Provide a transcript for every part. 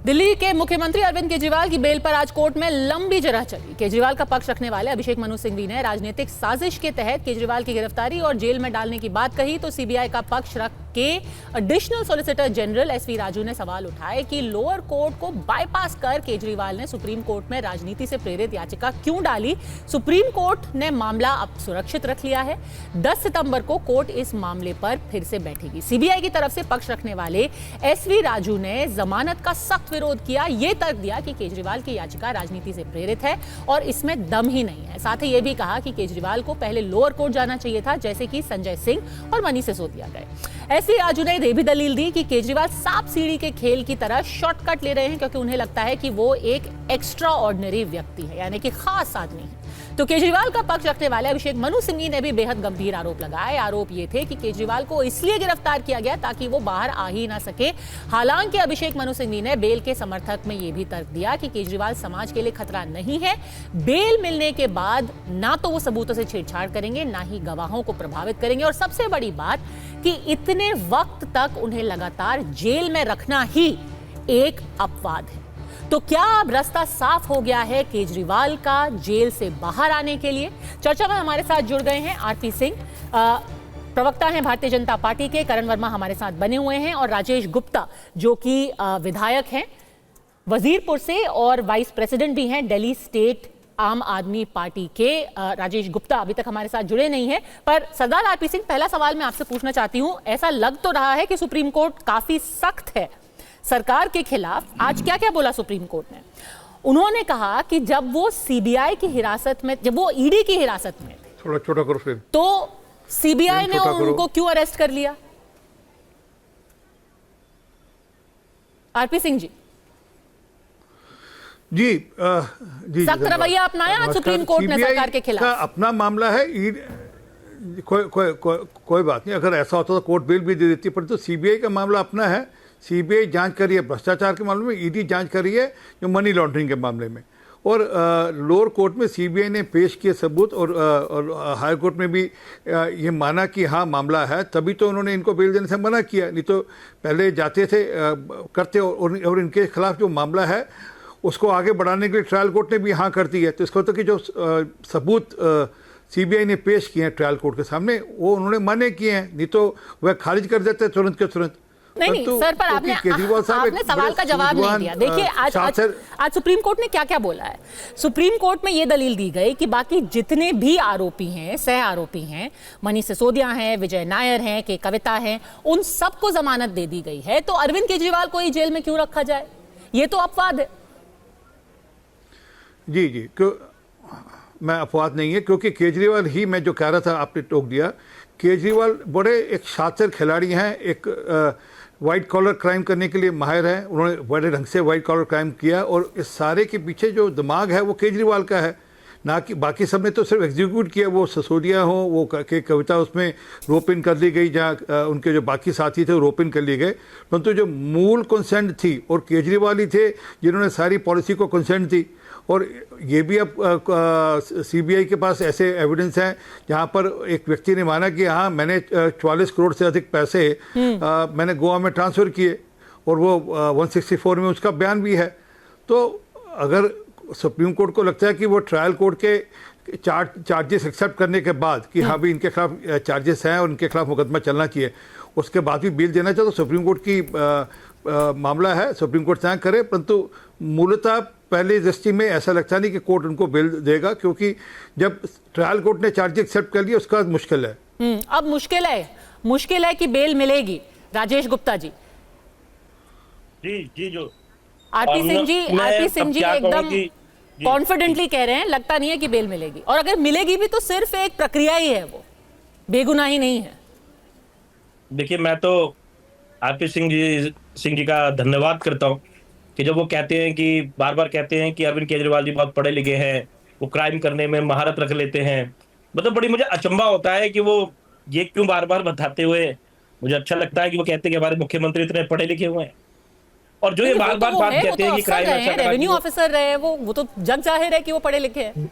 दिल्ली के मुख्यमंत्री अरविंद केजरीवाल की बेल पर आज कोर्ट में लंबी जरह चली। केजरीवाल का पक्ष रखने वाले अभिषेक मनु सिंघवी ने राजनीतिक साजिश के तहत केजरीवाल की गिरफ्तारी और जेल में डालने की बात कही तो सीबीआई का पक्ष रख के additional solicitor general SV Raju ने सवाल उठाए कि लोअर कोर्ट को बाईपास कर केजरीवाल ने सुप्रीम कोर्ट में राजनीति से प्रेरित याचिका क्यों डाली। सुप्रीम कोर्ट ने मामला अब सुरक्षित रख लिया है। 10 सितंबर को कोर्ट इस मामले पर फिर से बैठेगी। सीबीआई की तरफ से पक्ष रखने वाले एसवी राजू ने जमानत का सख्त विरोध किया। यह तर्क दिया कि केजरीवाल की याचिका राजनीति से प्रेरित है और इसमें दम ही नहीं है। साथ ही यह भी कहा कि केजरीवाल को पहले लोअर कोर्ट जाना चाहिए था, जैसे कि संजय सिंह और मनीष सिसोदिया गए। एसवी राजू ने यह भी दलील दी कि केजरीवाल सांप सीढ़ी के खेल की तरह शॉर्टकट ले रहे हैं, क्योंकि उन्हें लगता है कि वो एक एक्स्ट्रा ऑर्डिनरी व्यक्ति है, यानी कि खास आदमी है। तो केजरीवाल का पक्ष रखने वाले अभिषेक मनु सिंघवी ने भी बेहद गंभीर आरोप लगाए। आरोप ये थे कि केजरीवाल को इसलिए गिरफ्तार किया गया ताकि वो बाहर आ ही ना सके। हालांकि अभिषेक मनु सिंघवी ने बेल के समर्थक में यह भी तर्क दिया कि केजरीवाल समाज के लिए खतरा नहीं है। बेल मिलने के बाद ना तो वो सबूतों से छेड़छाड़ करेंगे, ना ही गवाहों को प्रभावित करेंगे, और सबसे बड़ी बात कि इतने वक्त तक उन्हें लगातार जेल में रखना ही एक अपवाद है। तो क्या अब रास्ता साफ हो गया है केजरीवाल का जेल से बाहर आने के लिए? चर्चा में हमारे साथ जुड़ गए हैं आरपी सिंह, प्रवक्ता हैं भारतीय जनता पार्टी के, करण वर्मा हमारे साथ बने हुए हैं, और राजेश गुप्ता जो कि विधायक हैं वजीरपुर से और वाइस प्रेसिडेंट भी हैं दिल्ली स्टेट आम आदमी पार्टी के। राजेश गुप्ता अभी तक हमारे साथ जुड़े नहीं हैं, पर सरदार आरपी सिंह, पहला सवाल मैं आपसे पूछना चाहती हूं। ऐसा लग तो रहा है कि सुप्रीम कोर्ट काफी सख्त है सरकार के खिलाफ। आज क्या क्या बोला सुप्रीम कोर्ट ने? उन्होंने कहा कि जब वो सीबीआई की हिरासत में, जब वो ईडी की हिरासत में थे, थोड़ा छोटा करो फिर, तो सीबीआई ने उनको क्यों अरेस्ट कर लिया? आरपी सिंह जी जी सख्त रवैया अपनाया आज सुप्रीम कोर्ट ने सरकार के खिलाफ। अपना मामला है, कोई बात नहीं, अगर ऐसा होता तो कोर्ट बेल भी दे देती, परंतु सीबीआई का मामला अपना है। सीबीआई जांच कर रही है भ्रष्टाचार के मामले में, ईडी जांच कर रही है जो मनी लॉन्ड्रिंग के मामले में, और लोअर कोर्ट में सीबीआई ने पेश किए सबूत, और हाई कोर्ट में भी ये माना कि हाँ मामला है, तभी तो उन्होंने इनको बेल देने से मना किया। नहीं तो पहले जाते थे करते, और इनके खिलाफ जो मामला है उसको आगे बढ़ाने के लिए ट्रायल कोर्ट ने भी हाँ कर दी है। तो इसका मतलब कि जो सबूत सीबीआई ने पेश किए हैं ट्रायल कोर्ट के सामने, वो उन्होंने माने किए हैं, नहीं तो वह खारिज कर देते तुरंत के तुरंत। नहीं सर, पर आपने सवाल का जवाब नहीं दिया। देखिए आज सुप्रीम कोर्ट ने क्या क्या बोला है। सुप्रीम कोर्ट में यह दलील दी गई कि बाकी जितने भी आरोपी हैं, सह आरोपी हैं, मनीष सिसोदिया हैं, विजय नायर हैं, के कविता हैं, उन सबको जमानत दे दी गई है। तो अरविंद केजरीवाल को ही जेल में क्यों रखा जाए? ये तो अपवाद है। जी क्यों मैं अपवाद नहीं है, क्योंकि केजरीवाल ही, मैं जो कह रहा था आपने टोक दिया, केजरीवाल बड़े एक शातिर खिलाड़ी हैं, एक वाइट कॉलर क्राइम करने के लिए माहिर है। उन्होंने बड़े ढंग से वाइट कॉलर क्राइम किया, और इस सारे के पीछे जो दिमाग है वो केजरीवाल का है, ना कि बाकी सब ने तो सिर्फ एग्जीक्यूट किया। वो सिसोदिया हो, वो के कविता उसमें रोप इन कर दी गई, जहाँ उनके जो बाकी साथी थे वो रोप इन कर लिए गए, परंतु जो मूल कंसेंट थी और केजरीवाल ही थे जिन्होंने सारी पॉलिसी को कंसेंट दी। और ये भी अब सीबीआई के पास ऐसे एविडेंस हैं जहाँ पर एक व्यक्ति ने माना कि हाँ मैंने 44 करोड़ से अधिक पैसे मैंने गोवा में ट्रांसफ़र किए, और वो 164 में उसका बयान भी है। तो अगर सुप्रीम कोर्ट को लगता है कि वो ट्रायल कोर्ट के चार्जेस एक्सेप्ट करने के बाद कि हाँ भी इनके खिलाफ चार्जेस हैं और इनके खिलाफ मुकदमा चलना चाहिए, उसके बाद भी बेल देना चाहिए, तो सुप्रीम कोर्ट की मामला है, सुप्रीम कोर्ट तय करे। परंतु मूलतः पहली दृष्टि में ऐसा लगता नहीं कि कोर्ट उनको बेल देगा, क्योंकि जब ट्रायल कोर्ट ने चार्ज एक्सेप्ट कर लिया उसका मुश्किल है। अब मुश्किल है कि बेल मिलेगी। राजेश गुप्ता जी जो आरपी सिंह जी एकदम कॉन्फिडेंटली कह रहे हैं, लगता नहीं है कि बेल मिलेगी, और अगर मिलेगी भी तो सिर्फ एक प्रक्रिया ही है, वो बेगुनाही नहीं है। देखिए, मैं तो आरपी सिंह जी का धन्यवाद करता हूं कि जब वो कहते हैं कि बार बार कहते हैं कि अरविंद केजरीवाल जी बहुत पढ़े लिखे हैं, वो क्राइम करने में महारत रख लेते हैं। मतलब बड़ी मुझे अचंभा होता है कि वो ये क्यों बार बार बताते हुए, मुझे अच्छा लगता है कि वो कहते हैं कि हमारे मुख्यमंत्री इतने पढ़े लिखे हुए हैं, और जो ये बार बार बात कहते हैं कि क्राइम रेवेन्यू ऑफिसर रहे, वो तो जग जाहिर है कि वो पढ़े लिखे हैं।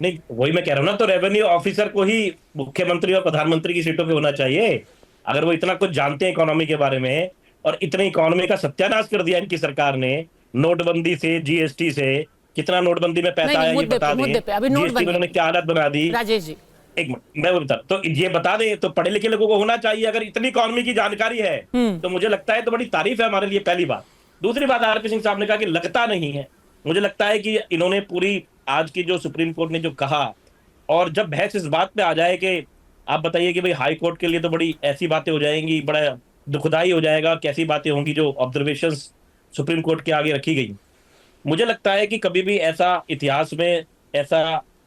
नहीं, वही मैं कह रहा हूँ ना, तो रेवेन्यू ऑफिसर को ही मुख्यमंत्री और प्रधानमंत्री की सीटों पे होना चाहिए। अगर वो इतना कुछ जानते हैं इकोनॉमी के बारे में, और इतने इकोनॉमी का सत्यानाश कर दिया इनकी सरकार ने, नोटबंदी से, जीएसटी से। कितना नोटबंदी में पैसा आया ये बता दें, मुद्दे पे अभी जीएसटी में नोटबंदी उन्होंने क्या हालत बना दी। राजेश जी, एक मिनट मैं वो बता, तो ये बता दें, तो पढ़े लिखे लोगों को होना चाहिए, अगर इतनी इकोनॉमी की जानकारी है तो मुझे लगता है तो बड़ी तारीफ है हमारे लिए, पहली बात। दूसरी बात, आरपी सिंह साहब ने कहा कि लगता नहीं है, मुझे लगता है कि इन्होंने पूरी आज की जो सुप्रीम कोर्ट ने जो कहा, और जब बहस इस बात पे आ जाए कि आप बताइए कि भाई हाई कोर्ट के लिए तो बड़ी ऐसी बातें हो जाएंगी, बड़ा दुखदाई हो जाएगा, कैसी बातें होंगी जो ऑब्जर्वेशंस सुप्रीम कोर्ट के आगे रखी गई। मुझे लगता है कि कभी भी ऐसा इतिहास में ऐसा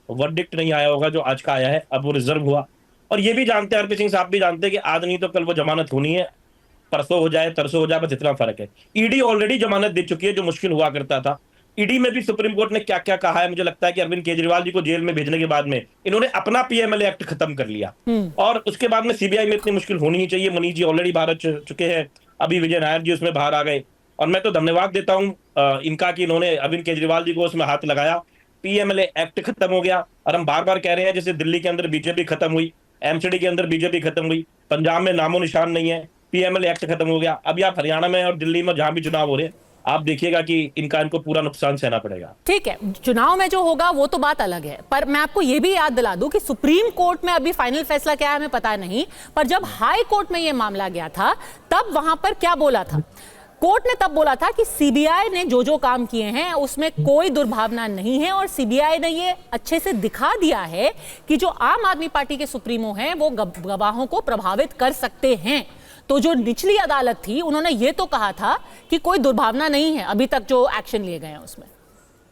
वर्डिक्ट नहीं आया होगा जो आज का आया है। अब वो रिजर्व हुआ, और ये भी जानते हैं, आरपी सिंह साहब भी जानते हैं कि आज नहीं तो कल वो जमानत होनी है, परसों हो जाए तरसों हो जाए, बस इतना फर्क है। ईडी ऑलरेडी जमानत दे चुकी है, जो मुश्किल हुआ करता था। ईडी में भी सुप्रीम कोर्ट ने क्या क्या कहा है, मुझे लगता है कि अरविंद केजरीवाल जी को जेल में भेजने के बाद में इन्होंने अपना पीएमएलए एक्ट खत्म कर लिया, और उसके बाद में सीबीआई में इतनी मुश्किल होनी ही चाहिए। मनीष जी ऑलरेडी बाहर चुके हैं, अभी विजय नायर जी उसमें बाहर आ गए, और मैं तो धन्यवाद देता हूं इनका कि इन्होंने अरविंद केजरीवाल जी को उसमें हाथ लगाया। पीएमएलए एक्ट खत्म हो गया, और हम बार बार कह रहे हैं, जैसे दिल्ली के अंदर बीजेपी खत्म हुई, एमसीडी के अंदर बीजेपी खत्म हुई, पंजाब में नामो निशान नहीं है, पीएमएलए एक्ट खत्म हो गया। अभी आप हरियाणा में और दिल्ली में जहां भी चुनाव हो रहे हैं, आप देखिएगा कि इनको पूरा नुकसान सहना पड़ेगा। ठीक है, चुनाव में जो होगा वो तो बात अलग है, पर मैं आपको ये भी याद दिला दूं कि सुप्रीम कोर्ट में अभी फाइनल फैसला क्या है हमें पता नहीं, पर जब हाई कोर्ट में ये मामला गया था तब वहां पर क्या बोला था कोर्ट ने? तब बोला था कि सीबीआई ने जो जो काम किए हैं उसमें कोई दुर्भावना नहीं है, और सीबीआई ने ये अच्छे से दिखा दिया है कि जो आम आदमी पार्टी के सुप्रीमो हैं वो गवाहों को प्रभावित कर सकते हैं। तो जो निचली अदालत थी उन्होंने ये तो कहा था कि कोई दुर्भावना नहीं है अभी तक जो एक्शन लिए गए हैं उसमें।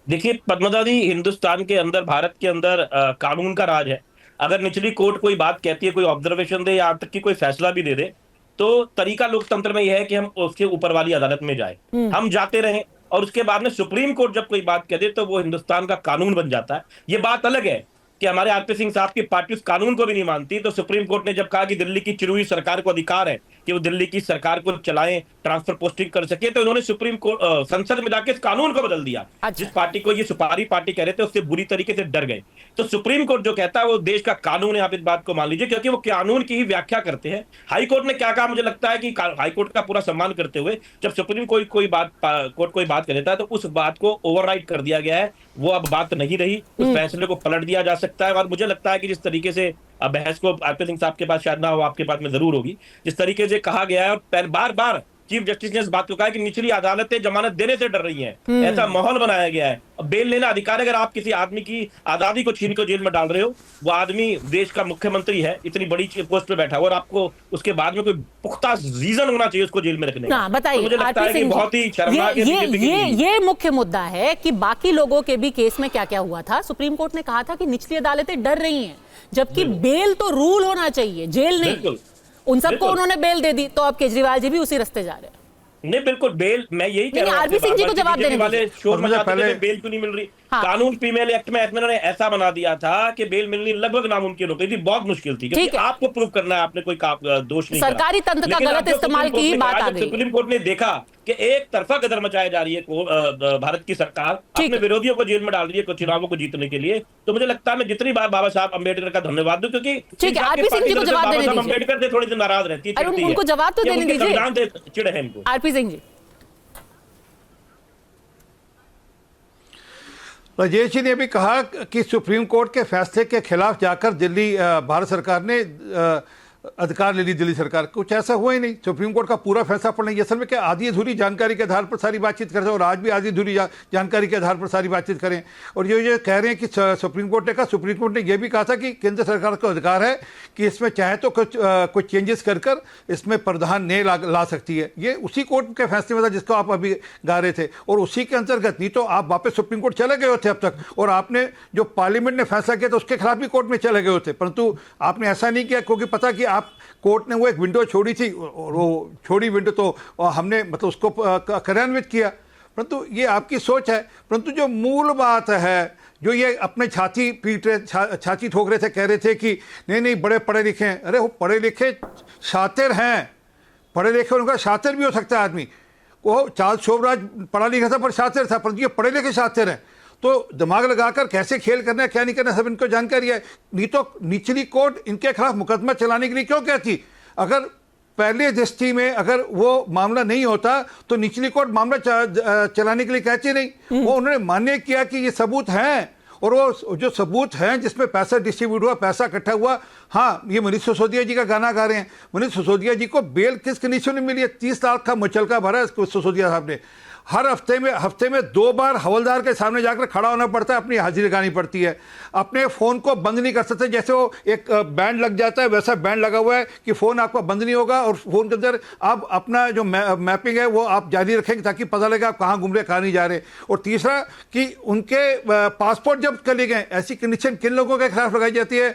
देखिए पद्मजा जी, हिंदुस्तान के अंदर, भारत के अंदर कानून का राज है। अगर निचली कोर्ट कोई बात कहती है, कोई ऑब्जर्वेशन दे, या तक कि कोई फैसला भी दे दे, तो तरीका लोकतंत्र में यह है कि हम उसके ऊपर वाली अदालत में जाए, हम जाते रहें, और उसके बाद में सुप्रीम कोर्ट जब कोई बात कह दे तो वो हिंदुस्तान का कानून बन जाता है। ये बात अलग है कि हमारे आरपी सिंह साहब की पार्टी उस कानून को भी नहीं मानती, तो सुप्रीम कोर्ट ने जब कहा कि दिल्ली की चुनी हुई सरकार को अधिकार है कि वो दिल्ली की सरकार को चलाएं, ट्रांसफर पोस्टिंग कर सके, तो उन्होंने सुप्रीम कोर्ट संसद में जाके इस कानून को बदल दिया। जिस पार्टी को ये सुपारी पार्टी कह रहे थे उससे बुरी तरीके से डर गए। तो सुप्रीम कोर्ट जो कहता है वो देश का कानून है, आप इस बात को मान लीजिए, क्योंकि वो कानून की ही व्याख्या करते हैं। हाई कोर्ट ने क्या कहा, मुझे लगता है कि हाई कोर्ट का पूरा सम्मान करते हुए जब सुप्रीम कोर्ट कोई बात कर देता है तो उस बात को ओवरराइड कर दिया गया है, वो अब बात नहीं रही, उस फैसले को पलट दिया जा सकता है। और मुझे लगता है कि जिस तरीके से अब बहस को आरपी सिंह साहब के पास शायद ना हो, आपके पास में जरूर होगी, जिस तरीके से कहा गया है, और बार बार चीफ जस्टिस ने इस बात को कहा कि निचली अदालतें जमानत देने से डर रही हैं, ऐसा माहौल बनाया गया है। अब बेल लेना अधिकार है, अगर आप किसी आदमी की आजादी को छीन कर जेल में डाल रहे हो, वो आदमी देश का मुख्यमंत्री है, इतनी बड़ी पोस्ट पे बैठा हुआ, और आपको उसके बाद में कोई पुख्ता रीजन होना चाहिए उसको जेल में रखने का। बताइए, मुझे लगता है कि बहुत ही शर्मनाक ये मुख्य मुद्दा है कि बाकी लोगों के भी केस में क्या क्या हुआ था। सुप्रीम कोर्ट ने कहा था कि निचली अदालतें डर रही हैं, जबकि बेल तो रूल होना चाहिए, जेल नहीं। उन सबको उन्होंने बेल दे दी, तो अब केजरीवाल जी भी उसी रास्ते जा रहे हैं। नहीं बिल्कुल, बेल मैं यही कह रहा हूं, आरपी सिंह जी को जवाब देने वाले शोर मचाते थे बेल क्यों नहीं मिल रही। हाँ। कानून पीएमएल एक्ट में इन्होंने ऐसा बना दिया था कि बेल मिलनी लगभग नामुमकिन हो गई थी, बहुत मुश्किल थी, क्योंकि आपको प्रूव करना है आपने कोई दोष नहीं, सरकारी तंत्र का गलत इस्तेमाल की बात आ गई। सुप्रीम कोर्ट ने देखा कि एक तरफा कदर मचाई जा रही है भारत की सरकार, अपने विरोधियों को जेल में डाल रही है चुनावों को जीतने के लिए, तो मुझे लगता है मैं जितनी बार बाबा साहब अम्बेडकर का धन्यवाद दूं, क्योंकि आरपी सिंह जी को जवाब देने दीजिए। अम्बेडकर से थोड़ी देर नाराज रहती है, उनको जवाब तो देने दीजिए, चिड़ है इनको। आरपी सिंह जी। राजेश जी ने भी कहा कि सुप्रीम कोर्ट के फैसले के खिलाफ जाकर दिल्ली भारत सरकार ने अधिकार ले ली, दिल्ली सरकार। कुछ ऐसा हुआ ही नहीं, सुप्रीम कोर्ट का पूरा फैसला पढ़ना। ये असल में क्या आधी अधूरी जानकारी के आधार पर सारी बातचीत करते हैं, और आज भी आधी अधूरी जानकारी के आधार पर सारी बातचीत करें। और ये कह रहे हैं कि सुप्रीम कोर्ट ने कहा, सुप्रीम कोर्ट ने यह भी कहा था कि केंद्र सरकार को अधिकार है कि इसमें चाहे तो कुछ चेंजेस कर इसमें प्रावधान नहीं ला सकती है। ये उसी कोर्ट के फैसले में था जिसको आप अभी गा रहे थे, और उसी के अंतर्गत नहीं तो आप वापस सुप्रीम कोर्ट चले गए होते अब तक, और आपने जो पार्लियामेंट ने फैसला किया था उसके खिलाफ भी कोर्ट में चले गए होते, परंतु आपने ऐसा नहीं किया, क्योंकि पता कि आप कोर्ट ने वो एक विंडो छोड़ी थी, और वो छोड़ी विंडो तो हमने मतलब उसको कार्यान्वित किया। परंतु ये आपकी सोच है, परंतु जो मूल बात है, जो ये अपने छाती पीट रहे, छाती ठोक रहे थे, कह रहे थे कि नहीं बड़े पढ़े लिखे हैं। अरे वो पढ़े लिखे शातिर हैं, पढ़े लिखे उनका शातिर भी हो सकता है आदमी। वो चार्ल्स शोभराज पढ़ा लिखा था पर शातिर था, परंतु ये पढ़े लिखे शातिर हैं। तो दिमाग लगाकर कैसे खेल करना है, क्या नहीं करना, सब इनको जानकारी है। नहीं तो निचली कोर्ट इनके खिलाफ मुकदमा चलाने के लिए क्यों कहती? अगर पहले दृष्टि में अगर वो मामला नहीं होता तो निचली कोर्ट मामला चलाने के लिए कहती नहीं। वो उन्होंने मान्य किया कि ये सबूत हैं, और वो जो सबूत हैं जिसमें पैसा डिस्ट्रीब्यूट हुआ, पैसा इकट्ठा हुआ। हाँ, ये मनीष सिसोदिया जी का गाना गा रहे हैं। मनीष सिसोदिया जी को बेल किस कंडीशन में मिली है? 30 लाख का मुचलका भरा सिसोदिया साहब ने। हर हफ्ते में 2 बार हवलदार के सामने जाकर खड़ा होना पड़ता है, अपनी हाजिरी लगानी पड़ती है। अपने फ़ोन को बंद नहीं कर सकते, जैसे वो एक बैंड लग जाता है वैसा बैंड लगा हुआ है कि फ़ोन आपका बंद नहीं होगा, और फ़ोन के अंदर आप अपना जो मैपिंग है वो आप जारी रखेंगे ताकि पता लगे आप कहाँ घूम रहे, कहाँ नहीं जा रहे। और तीसरा कि उनके पासपोर्ट जब्त कर लिए गए। ऐसी कंडीशन किन लोगों के खिलाफ लगाई जाती है?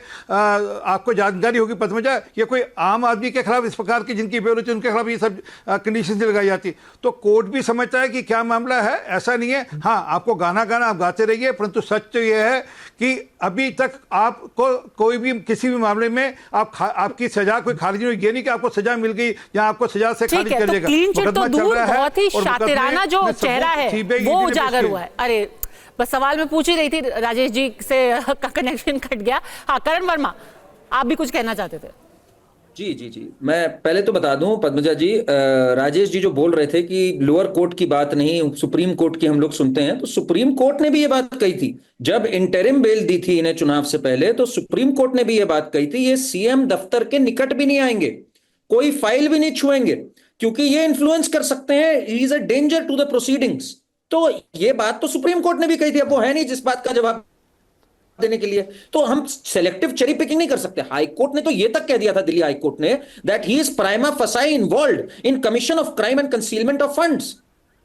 आपको जानकारी होगी पद्मजा, ये कोई आम आदमी के खिलाफ इस प्रकार की जिनकी बेरोजगारी उनके खिलाफ ये सब कंडीशन लगाई जाती। तो कोर्ट भी समझता है कि क्या मामला है, ऐसा नहीं है। हाँ, आपको गाना आप गाते रहिए, परंतु सच तो यह है कि अभी तक आपको कोई भी किसी भी मामले में आपकी सजा कोई खारिज नहीं हुई। ये नहीं कि आपको सजा मिल गई या आपको सजा से खारिज कर देगा। क्लीन चिट तो दूर, बहुत ही शातिराना जो चेहरा है वो उजागर हुआ है। अरे बस सवाल मैं पूछ ही रही थी, राजेश जी से का कनेक्शन कट गया। हाँ, करण वर्मा, आप भी कुछ कहना चाहते थे? जी, मैं पहले तो बता दूं पद्मजा जी, राजेश जी जो बोल रहे थे कि लोअर कोर्ट की बात नहीं, सुप्रीम कोर्ट की हम लोग सुनते हैं, तो सुप्रीम कोर्ट ने भी ये बात कही थी जब इंटरिम बेल दी थी इन्हें चुनाव से पहले। तो सुप्रीम कोर्ट ने भी ये बात कही थी, ये सीएम दफ्तर के निकट भी नहीं आएंगे, कोई फाइल भी नहीं छुएंगे, क्योंकि ये इन्फ्लुएंस कर सकते हैं, he is a danger to the proceedings. तो ये बात तो सुप्रीम कोर्ट ने भी कही थी, अब वो है नहीं जिस बात का जवाब देने के लिए। तो हम सेलेक्टिव चेरी पिकिंग नहीं कर सकते। हाई कोर्ट ने तो यह तक कह दिया था, दिल्ली हाई कोर्ट ने, दैट ही इज प्राइमा फसाई involved in commission of crime and concealment of funds.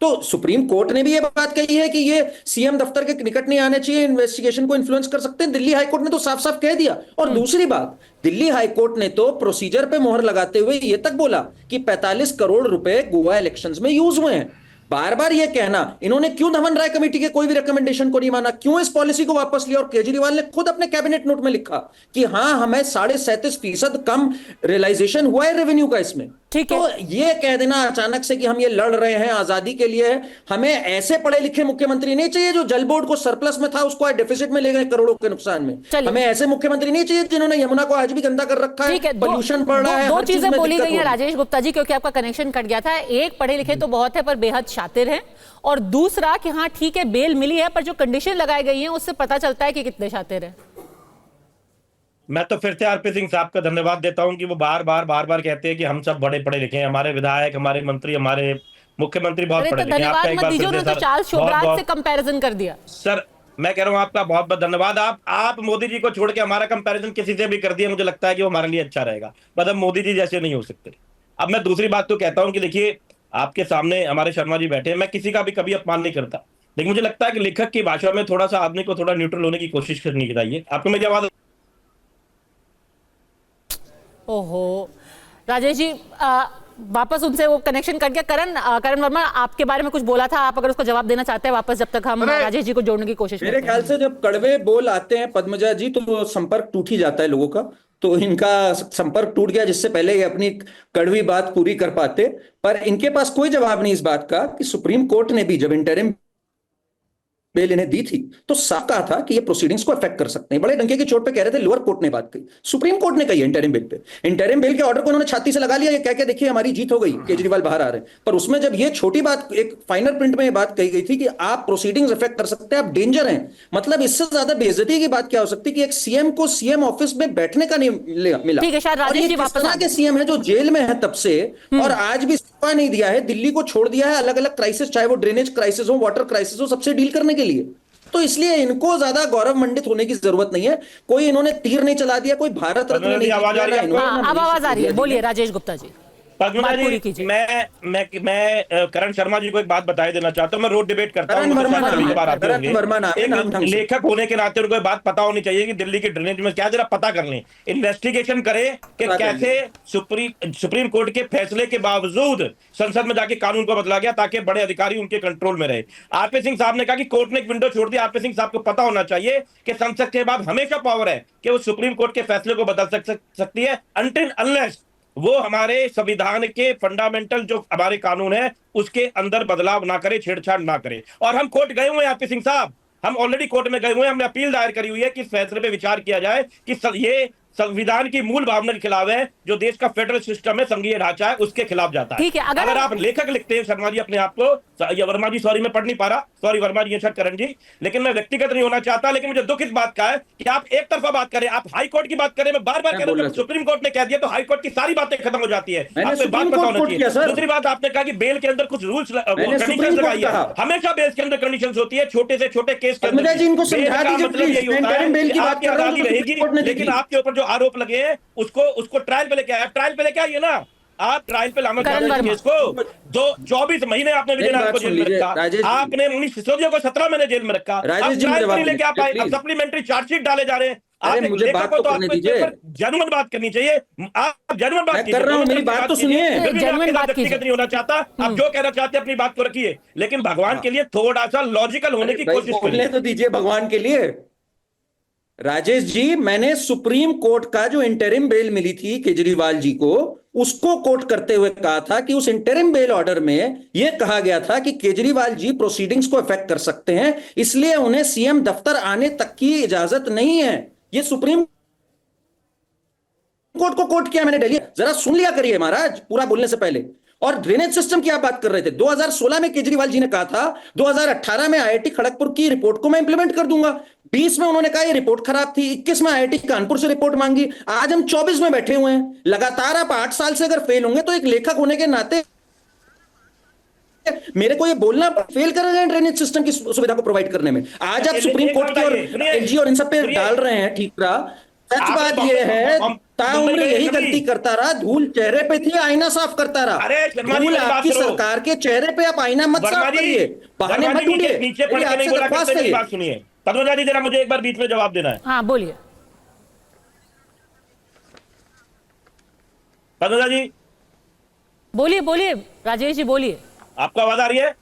तो सुप्रीम कोर्ट ने भी यह बात कही है कि ये सीएम दफ्तर के निकट नहीं आने चाहिए, इन्वेस्टिगेशन को इन्फ्लुएंस कर सकते हैं। दिल्ली हाई कोर्ट ने तो साफ साफ कह दिया। और दूसरी बात, दिल्ली हाई कोर्ट ने तो प्रोसीजर पे मोहर लगाते हुए यह तक बोला कि 45 करोड़ रुपए गोवा इलेक्शंस में यूज हुए हैं। बार बार ये कहना, इन्होंने क्यों धवन राय कमेटी के कोई भी रिकमेंडेशन को नहीं माना, क्यों इस पॉलिसी को वापस लिया? और केजरीवाल ने खुद अपने कैबिनेट नोट में लिखा कि हाँ, हमें 37.5% कम रियलाइजेशन हुआ है रेवेन्यू का इसमें। तो ये कह देना अचानक से कि हम ये लड़ रहे हैं आजादी के लिए, हमें ऐसे पढ़े लिखे मुख्यमंत्री नहीं चाहिए जो जल बोर्ड को सरप्लस में था उसको डेफिसिट में ले गए करोड़ों के नुकसान में। हमें ऐसे मुख्यमंत्री नहीं चाहिए जिन्होंने यमुना को आज भी गंदा कर रखा है, पोल्यूशन बढ़ रहा है। दो चीजें बोली गई हैं राजेश गुप्ता जी, क्योंकि आपका कनेक्शन कट गया था। एक, पढ़े लिखे तो बहुत है पर बेहद शातिर हैं, और दूसरा कि हाँ ठीक है बेल मिली है पर जो कंडीशन लगाई गई है उससे पता चलता है कि कितने शातिर हैं। मैं तो फिर से आरपी सिंह साहब का धन्यवाद देता हूं कि वो बार बार कहते हैं कि हम सब बड़े पढ़े लिखे हैं, हमारे विधायक, हमारे मंत्री, हमारे मुख्यमंत्री बहुत पढ़े लिखे हैं। धन्यवाद मत दीजिए, उन्होंने तो चार्ल्स शोबराज से कंपैरिजन कर दिया। सर मैं कह रहा हूं आपका बहुत बहुत धन्यवाद। आप मोदी जी को छोड़ के हमारा कंपैरिजन किसी से भी कर दिया, मुझे लगता है कि वो हमारे लिए अच्छा रहेगा, मतलब मोदी जी जैसे नहीं हो सकते। अब मैं दूसरी बात तो कहता हूं कि देखिए, आपके सामने हमारे शर्मा जी बैठे हैं, मैं किसी का भी कभी अपमान नहीं करता, लेकिन मुझे लगता है कि लेखक की भाषा में थोड़ा सा आदमी को थोड़ा न्यूट्रल होने की कोशिश करनी चाहिए। आपको मेरी आवाज? ओहो राजेश जी, वापस उनसे वो कनेक्शन कट गया। करण वर्मा, आपके बारे में कुछ बोला था, आप अगर उसको जवाब देना चाहते हैं वापस, जब तक हम राजेश जी को जोड़ने की कोशिश मेरे ख्याल से जब कड़वे बोल आते हैं पद्मजा जी तो संपर्क टूट ही जाता है लोगों का। तो इनका संपर्क टूट गया, जिससे पहले ये अपनी कड़वी बात पूरी कर पाते। पर इनके पास कोई जवाब नहीं इस बात का कि सुप्रीम कोर्ट ने भी जब इंटरिम बेल इन्हें दी थी तो साफ कहा था कि ये प्रोसीडिंग्स को अफेक्ट कर सकते हैं। बड़े डंके की चोट पे कह रहे थे, लोअर कोर्ट ने बात कही, सुप्रीम कोर्ट ने कही इंटरिम बेल पे। इंटरिम बेल के ऑर्डर को उन्होंने छाती से लगा लिया, ये कह के देखिए हमारी जीत हो गई, केजरीवाल बाहर आ रहे हैं। पर उसमें जब ये छोटी बात, एक फाइनल प्रिंट में ये बात कही गई थी कि आप प्रोसीडिंग्स अफेक्ट कर सकते हैं, आप डेंजर हैं, मतलब इससे ज्यादा बेइज्जती की बात क्या हो सकती है कि एक सीएम को सीएम ऑफिस में बैठने का नहीं मिला। और ये किस तरह के सीएम है जो जेल में है तब से और आज भी इस्तीफा नहीं दिया है, दिल्ली को छोड़ दिया है अलग अलग क्राइसिस, चाहे वो ड्रेनेज क्राइसिस हो, वाटर क्राइसिस हो, सबसे डील करने के लिए। तो इसलिए इनको ज्यादा गौरव मंडित होने की जरूरत नहीं है। कोई इन्होंने तीर नहीं चला दिया, कोई भारत रत्न नहीं। अब आवाज आ रही है, बोलिए राजेश गुप्ता जी। पद्मजा जी, मैं करण शर्मा जी को एक बात बताए देना चाहता हूं। मैं रोड डिबेट करता हूं, एक लेखक होने के नाते उनको बात पता होनी चाहिए कि दिल्ली के ड्रेनेज में क्या, जरा पता कर लें, इन्वेस्टिगेशन करें कि कैसे सुप्रीम कोर्ट के फैसले के बावजूद संसद में जाके कानून को बदला गया ताकि बड़े अधिकारी उनके कंट्रोल में रहे। आरपी सिंह साहब ने कहा कि कोर्ट ने एक विंडो छोड़ दी। आरपी सिंह साहब को पता होना चाहिए कि संसद के बाद हमेशा पावर है कि वो सुप्रीम कोर्ट के फैसले को बदल सकती है, अनटिल अनलेस वो हमारे संविधान के फंडामेंटल जो हमारे कानून है उसके अंदर बदलाव ना करे, छेड़छाड़ ना करे। और हम कोर्ट गए हुए हैं आरपी सिंह साहब, हम ऑलरेडी कोर्ट में गए हुए हैं, हमने अपील दायर करी हुई है कि इस फैसले पे विचार किया जाए कि ये संविधान की मूल भावना के खिलाफ है, जो देश का फेडरल सिस्टम है, संघीय ढांचा है, उसके खिलाफ जाता है। ठीक है, अगर आप लेखक लिखते हैं शर्मा जी अपने आप को, या वर्मा जी, सॉरी मैं पढ़ नहीं पा रहा, सॉरी वर्मा जी, करण जी, लेकिन मैं व्यक्तिगत नहीं होना चाहता, लेकिन मुझे दुख इस बात का है कि आप एक तरफा बात करें, आप हाई कोर्ट की बात करें, मैं बार बार कह रहा हूं, सुप्रीम कोर्ट ने कह दिया तो हाई कोर्ट की सारी बातें खत्म हो जाती है। आपको बात पता होना चाहिए। दूसरी बात, आपने कहा कि बेल के अंदर कुछ रूल्स कंडीशंस लगाई है, हमेशा बेल के अंदर कंडीशंस होती है, छोटे से छोटे केस के अंदर। मतलब यही होता है आपकी आजादी रहेगी, लेकिन आपके ऊपर जो आरोप लगे हैं उसको ट्रायल पे लेके आया, ट्रायल पे लेके आइए ना, आप ट्रायल पे लाना चाहते हैं केस को। 24 महीने आपने विजय नाथ को जेल में रखा, आपने मनीष सिसोदिया को 17 महीने जेल में रखा, आप ट्रायल पे नहीं लेके आप आए, अब सप्लीमेंट्री चार्जशीट डाले जा रहे हैं। आप मुझे बात तो करने दीजिए, जेन्युइन बात करनी चाहिए, आप जेन्युइन बात कर रहा हूं, मेरी बात तो सुनिए। जेन्युइन बात कीजिए, नहीं होना चाहता, आप जो कहना चाहते हैं अपनी बात को रखिए, लेकिन भगवान के लिए थोड़ा सा लॉजिकल होने की कोशिश करिए तो दीजिए भगवान के लिए। राजेश जी, मैंने सुप्रीम कोर्ट का जो इंटरिम बेल मिली थी केजरीवाल जी को, उसको कोट करते हुए कहा था कि उस इंटरिम बेल ऑर्डर में यह कहा गया था कि केजरीवाल जी प्रोसीडिंग्स को इफेक्ट कर सकते हैं, इसलिए उन्हें सीएम दफ्तर आने तक की इजाजत नहीं है। यह सुप्रीम कोर्ट को कोट किया मैंने दिल्ली। जरा सुन लिया करिए महाराज पूरा बोलने से पहले। और ड्रेनेज सिस्टम की आप बात कर रहे थे, 2016 में केजरीवाल जी ने कहा था 2018 में आईआईटी खड़गपुर की रिपोर्ट को मैं इंप्लीमेंट कर दूंगा। 20 में उन्होंने कहा ये रिपोर्ट खराब थी, 21 में आईआईटी कानपुर से रिपोर्ट मांगी, आज हम 24 में बैठे हुए हैं। लगातार आप 8 साल से अगर फेल होंगे तो एक लेखक होने के नाते मेरे को ये बोलना फेल कर रहे हैं ड्रेनेज सिस्टम की सुविधा को प्रोवाइड करने में। आज आप सुप्रीम कोर्ट की और एलजी और इन सब पे डाल रहे हैं ठीकरा। सच बात यह है, ताउम्र यही गलती करता रहा, धूल चेहरे पे थी, आईना साफ करता रहा। धूल आपकी सरकार के चेहरे पे, आप आईना मत साफ करिए, बहाने मत ढूंढिए। नीचे पढ़ के नहीं बोला करते, मेरी बात सुनिए। पद्मजा जी, जरा मुझे एक बार बीच में जवाब देना है। हाँ बोलिए पद्मजा जी, बोलिए बोलिए राजेश जी बोलिए। आपको आवाज आ रही है?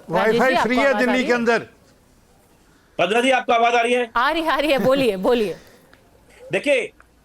वाईफाई फ्री है दिल्ली के अंदर। पद्मजा जी, आपको आवाज आ रही है? आ रही है, बोलिए बोलिए। देखिए,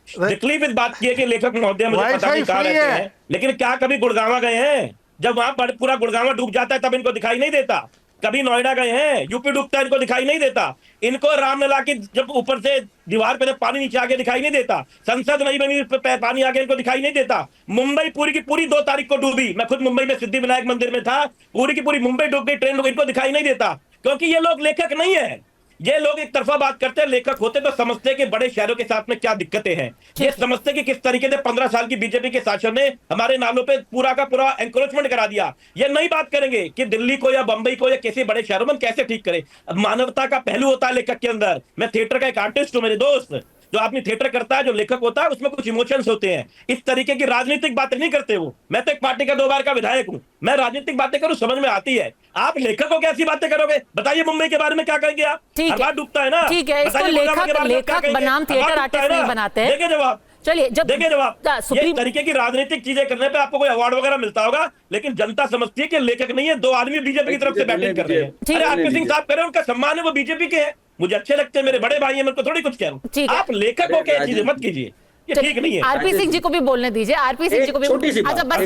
तकलीफ इस बात की है कि लेखक महोदय मुझे पता नहीं कहाँ रहते हैं, लेकिन क्या कभी गुड़गांव गए हैं? जब वहां पूरा गुड़गांव डूब जाता है तब इनको दिखाई नहीं देता। कभी नोएडा गए हैं, यूपी डूबता है, इनको दिखाई नहीं देता। इनको रामलला की जब ऊपर से दीवार पे पानी नीचे आके दिखाई नहीं देता, संसद नहीं बनी पानी आके इनको दिखाई नहीं देता। मुंबई पूरी की पूरी 2 तारीख को डूबी, मैं खुद मुंबई में सिद्धि विनायक मंदिर में था, पूरी की पूरी मुंबई डूब गई, ट्रेन, इनको दिखाई नहीं देता, क्योंकि ये लोग लेखक नहीं है। ये लोग एक तरफा बात करते हैं, लेखक होते तो समझते कि बड़े शहरों के साथ में क्या दिक्कतें हैं। ये समझते कि किस तरीके से 15 साल की बीजेपी के शासन ने हमारे नालों पे पूरा का पूरा एनक्रोचमेंट करा दिया। ये नहीं बात करेंगे कि दिल्ली को या बंबई को या किसी बड़े शहरों में कैसे ठीक करें। मानवता का पहलू होता है लेखक के अंदर। मैं थिएटर का एक आर्टिस्ट हूं मेरे दोस्त, जो आदमी थिएटर करता है, जो लेखक होता है, उसमें कुछ इमोशंस होते हैं। इस तरीके की राजनीतिक बातें नहीं करते वो। मैं तो एक पार्टी का 2 बार का विधायक हूं, मैं राजनीतिक बातें करूं, समझ में आती है। आप लेखक को कैसी बातें करोगे? बताइए, मुंबई के बारे में क्या कहेंगे आप? हर बार डूबता है ना। ठीक है, इसको लेखक बनाम थिएटर आर्टिस्ट नहीं बनाते हैं। देखिए जवाब, चलिए जब देखिए जवाब। ये तरीके की राजनीतिक चीजें करने पे आपको कोई अवार्ड वगैरह मिलता होगा, लेकिन जनता समझती है कि लेखक नहीं है, 2 आदमी बीजेपी की तरफ से बैटिंग कर रहे हैं। आरपी सिंह साहब करें, उनका सम्मान है, वो बीजेपी के हैं, मुझे अच्छे लगते हैं, मेरे बड़े भाई हैं, मैं तो थोड़ी कुछ कह रहा हूं। आप लेखक को क्या चीजें मत कीजिए, ये ठीक नहीं है। आरपी सिंह जी को भी बोलने दीजिए, आरपी सिंह जी को भी। अच्छा बस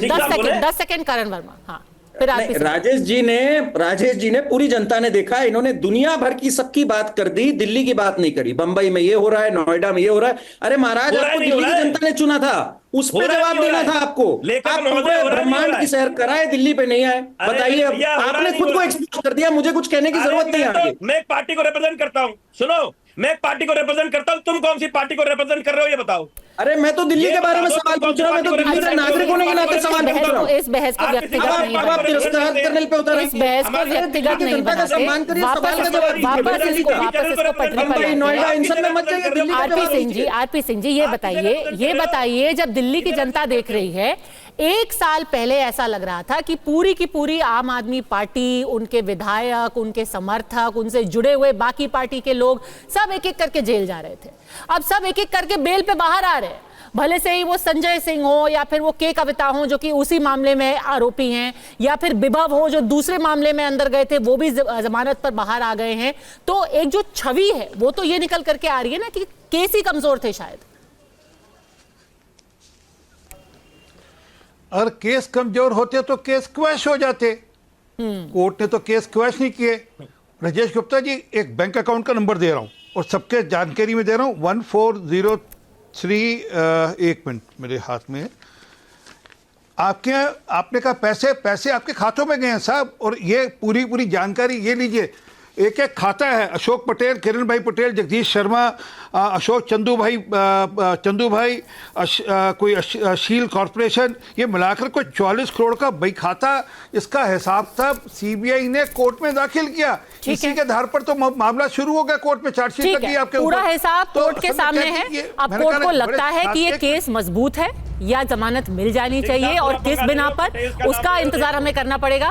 10 सेकंड करण वर्मा। हाँ राजेश जी ने पूरी जनता ने देखा, इन्होंने दुनिया भर की सबकी बात कर दी, दिल्ली की बात नहीं करी। बंबई में ये हो रहा है, नोएडा में ये हो रहा है। अरे महाराज, आपको दिल्ली की जनता ने चुना था, उस पर जवाब देना था आपको। आप ब्रह्मांड की सैर कराए, दिल्ली पे नहीं आए। बताइए, आपने खुद को एक्सपोज कर दिया, मुझे कुछ कहने की जरूरत नहीं है। मैं एक पार्टी को रिप्रेजेंट करता हूँ, सुनो, मैं एक पार्टी को रिप्रेजेंट करता हूँ, तुम कौन सी पार्टी को रिप्रेजेंट कर रहे हो ये बताओ। अरे मैं तो दिल्ली के बारे में सवाल पूछ रहा हूं, मैं तो दिल्ली के नागरिक होने के नाते सवाल पूछ रहा हूं। इस बहस को व्यक्तिगत नहीं बनाते, इस बहस को व्यक्तिगत नहीं बनाते। वापस इसको पटरी पर। आरपी सिंह जी ये बताइए, जब दिल्ली की जनता देख रही है, 1 साल पहले ऐसा लग रहा था कि पूरी की पूरी आम आदमी पार्टी, उनके विधायक, उनके समर्थक, उनसे जुड़े हुए बाकी पार्टी के लोग सब एक एक करके जेल जा रहे थे। अब सब एक एक करके बेल पे बाहर आ रहे हैं, भले से ही वो संजय सिंह हो या फिर वो के कविता हो जो कि उसी मामले में आरोपी हैं, या फिर विभव हो जो दूसरे मामले में अंदर गए थे, वो भी जमानत पर बाहर आ गए हैं। तो एक जो छवि है वो तो ये निकल करके आ रही है ना कि केस ही कमजोर थे शायद। अगर केस कमजोर होते तो केस क्वैश हो जाते। कोर्ट ने तो केस क्वैश नहीं किए, राजेश गुप्ता जी, एक बैंक अकाउंट का नंबर दे रहा हूँ और सबके जानकारी में दे रहा हूँ 1403, एक मिनट मेरे हाथ में है। आपने कहा पैसे आपके खातों में गए हैं साहब, और ये पूरी जानकारी ये लीजिए। एक खाता है, अशोक पटेल, किरण भाई पटेल, जगदीश शर्मा, अशोक चंदू भाई, कोई शील कॉरपोरेशन, ये मिलाकर कोई 44 करोड़ का भाई खाता। इसका हिसाब तब सीबीआई ने कोर्ट में दाखिल किया। इसी के आधार पर तो मामला शुरू हो गया कोर्ट में, चार्जशीट लगी आपके ऊपर। पूरा हिसाब कोर्ट के सामने है। अब कोर्ट को लगता है कि ये केस मजबूत है या जमानत मिल जानी चाहिए और किस बिना पर, उसका इंतजार हमें करना पड़ेगा।